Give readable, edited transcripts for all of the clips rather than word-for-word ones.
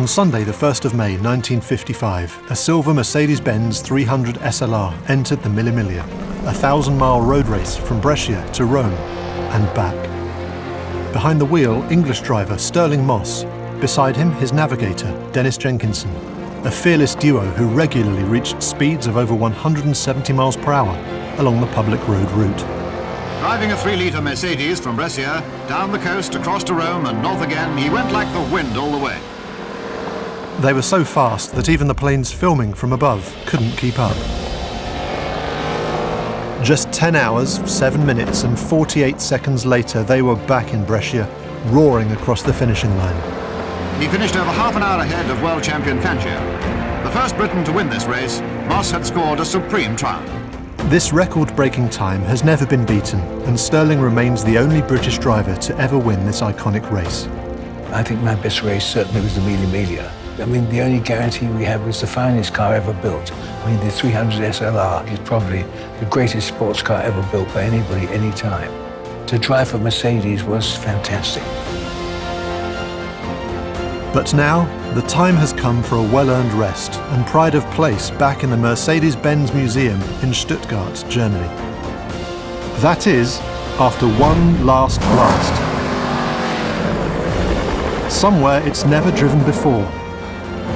On Sunday, the 1st of May 1955, a silver Mercedes-Benz 300 SLR entered the Mille Miglia, a 1,000-mile road race from Brescia to Rome and back. Behind the wheel, English driver Stirling Moss. Beside him, his navigator, Dennis Jenkinson, a fearless duo who regularly reached speeds of over 170 miles per hour along the public road route. Driving a 3-litre Mercedes from Brescia, down the coast, across to Rome and north again, he went like the wind all the way. They were so fast that even the planes filming from above couldn't keep up. Just 10 hours, 7 minutes and 48 seconds later, they were back in Brescia, roaring across the finishing line. He finished over half an hour ahead of world champion Fangio. The first Briton to win this race, Moss had scored a supreme triumph. This record-breaking time has never been beaten, and Stirling remains the only British driver to ever win this iconic race. I think my best race certainly was the Mille Miglia. I mean, the only guarantee we had was the finest car ever built. I mean, the 300 SLR is probably the greatest sports car ever built by anybody, any time. To drive for Mercedes was fantastic. But now, the time has come for a well-earned rest and pride of place back in the Mercedes-Benz Museum in Stuttgart, Germany. That is, after one last blast. Somewhere it's never driven before.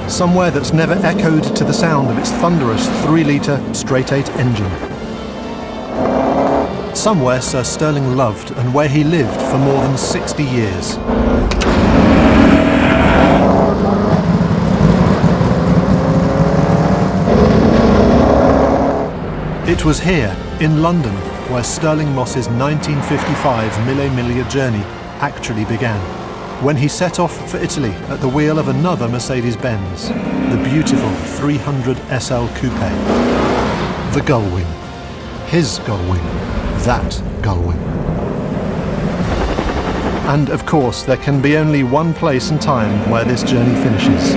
Somewhere that's never echoed to the sound of its thunderous 3-litre straight-8 engine. Somewhere Sir Stirling loved and where he lived for more than 60 years. It was here, in London, where Stirling Moss's 1955 Mille Miglia journey actually began, when he set off for Italy at the wheel of another Mercedes-Benz, the beautiful 300 SL Coupe. The Gullwing. His Gullwing. That Gullwing. And of course, there can be only one place and time where this journey finishes.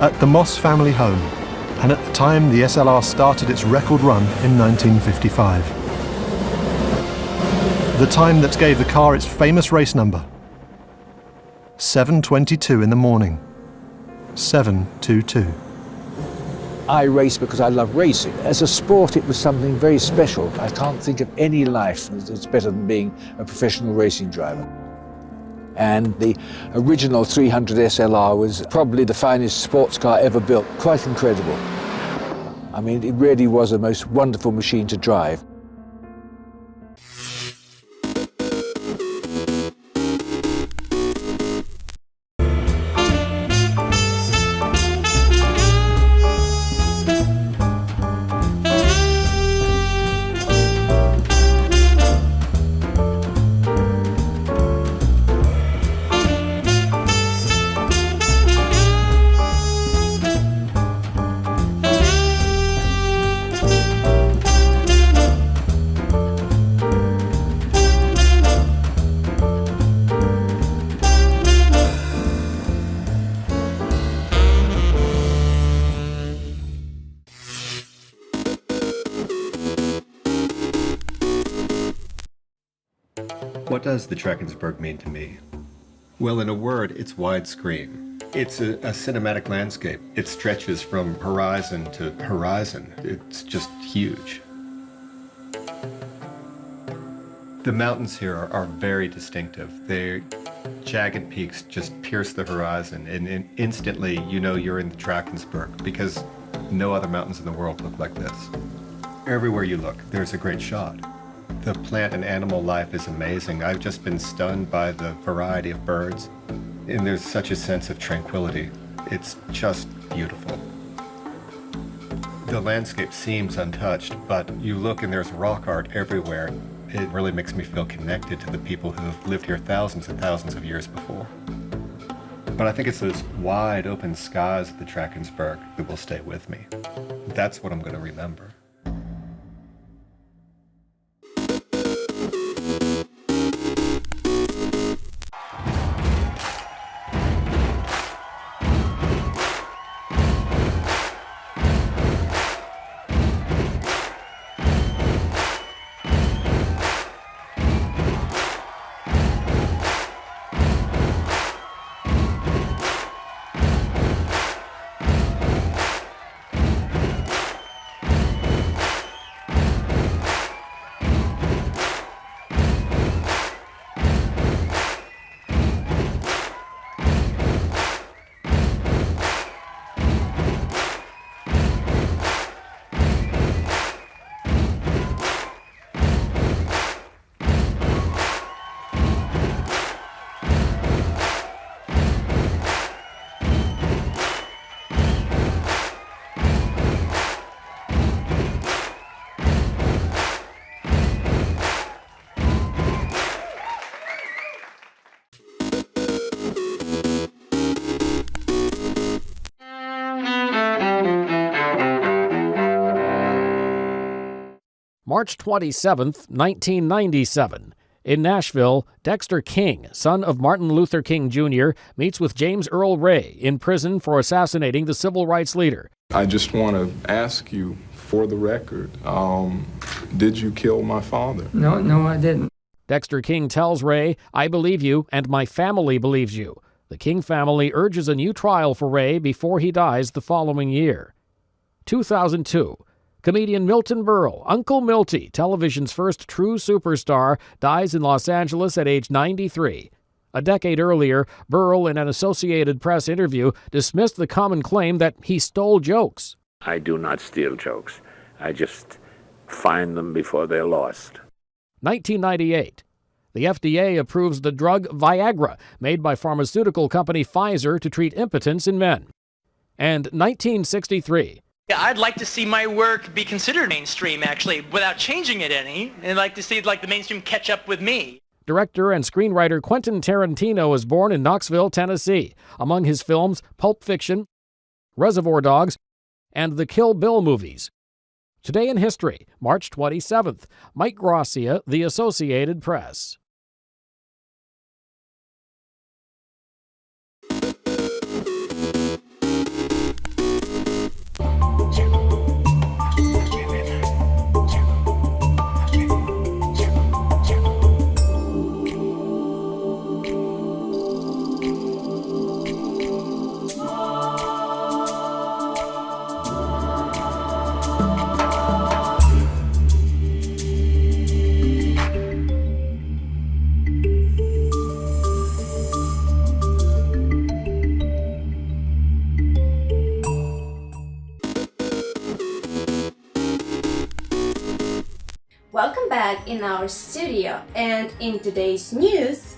At the Moss family home, and at the time the SLR started its record run in 1955. The time that gave the car its famous race number. 7:22 in the morning. 7:22. I race because I love racing. As a sport, it was something very special. I can't think of any life that's better than being a professional racing driver. And the original 300 SLR was probably the finest sports car ever built. Quite incredible. I mean, it really was a most wonderful machine to drive. What does the Drakensberg mean to me? Well, in a word, it's widescreen. It's a cinematic landscape. It stretches from horizon to horizon. It's just huge. The mountains here are very distinctive. Their jagged peaks just pierce the horizon, and instantly you know you're in the Drakensberg because no other mountains in the world look like this. Everywhere you look, there's a great shot. The plant and animal life is amazing. I've just been stunned by the variety of birds, and there's such a sense of tranquility. It's just beautiful. The landscape seems untouched, but you look and there's rock art everywhere. It really makes me feel connected to the people who have lived here thousands and thousands of years before. But I think it's those wide open skies of the Drakensberg that will stay with me. That's what I'm going to remember. March 27, 1997. In Nashville, Dexter King, son of Martin Luther King Jr., meets with James Earl Ray in prison for assassinating the civil rights leader. I just want to ask you, for the record, did you kill my father? No, I didn't. Dexter King tells Ray, "I believe you, and my family believes you." The King family urges a new trial for Ray before he dies the following year. 2002. Comedian Milton Berle, Uncle Milty, television's first true superstar, dies in Los Angeles at age 93. A decade earlier, Berle, in an Associated Press interview, dismissed the common claim that he stole jokes. I do not steal jokes. I just find them before they're lost. 1998. The FDA approves the drug Viagra, made by pharmaceutical company Pfizer to treat impotence in men. And 1963. Yeah, I'd like to see my work be considered mainstream, actually, without changing it any. And I'd like to see the mainstream catch up with me. Director and screenwriter Quentin Tarantino was born in Knoxville, Tennessee. Among his films, Pulp Fiction, Reservoir Dogs, and the Kill Bill movies. Today in History, March 27th. Mike Gracia, The Associated Press. Welcome back in our studio, and in today's news,